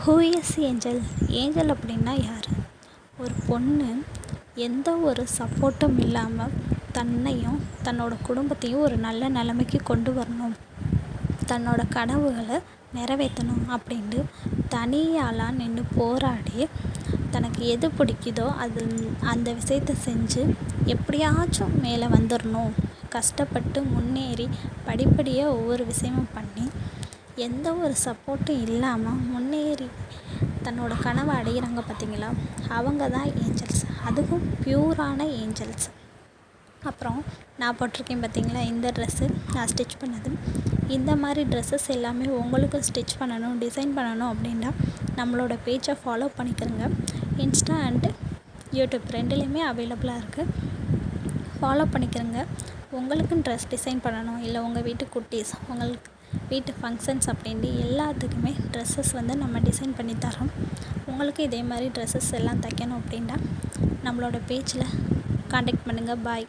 Who is angel? Angel அப்படின்னா யார்? ஒரு பொண்ணு எந்த ஒரு சப்போர்ட்டும் இல்லாமல் தன்னையும் தன்னோட குடும்பத்தையும் ஒரு நல்ல நிலைமைக்கு கொண்டு வரணும், தன்னோட கனவுகளை நிறைவேற்றணும் அப்படின்ட்டு தனியாளாக நின்று போராடி தனக்கு எது பிடிக்குதோ அந்த விஷயத்த செஞ்சு எப்படியாச்சும் மேலே வந்துடணும், கஷ்டப்பட்டு முன்னேறி படிப்படியாக ஒவ்வொரு விஷயமும் பண்ணி எந்த ஒரு சப்போர்ட்டும் இல்லாமல் முன்னேறி தன்னோட கனவை அடைகிறாங்க பார்த்தீங்களா, அவங்க தான் ஏஞ்சல்ஸ். அதுவும் பியூரான ஏஞ்சல்ஸ். அப்புறம் நான் போட்டிருக்கேன் பார்த்தீங்களா இந்த ட்ரெஸ்ஸு, நான் ஸ்டிச் பண்ணது. இந்த மாதிரி ட்ரெஸ்ஸஸ் எல்லாமே உங்களுக்கும் ஸ்டிச் பண்ணணும், டிசைன் பண்ணணும் அப்படின்னா நம்மளோட பேஜை ஃபாலோ பண்ணிக்கிறங்க. இன்ஸ்டா அண்டு யூடியூப் ரெண்டுலேயுமே அவைலபிளாக இருக்குது. ஃபாலோ பண்ணிக்கிறங்க. உங்களுக்கும் ட்ரெஸ் டிசைன் பண்ணணும், இல்லை உங்கள் வீட்டு குட்டீஸ், உங்களுக்கு வீட்டு ஃபங்க்ஷன்ஸ் அப்படின்ட்டு எல்லாத்துக்குமே ட்ரெஸ்ஸஸ் நம்ம டிசைன் பண்ணி தரோம். உங்களுக்கு இதே மாதிரி ட்ரெஸ்ஸஸ் எல்லாம் தைக்கணும் அப்படின்னா நம்மளோட பேஜில் காண்டாக்ட் பண்ணுங்கள். பாய்.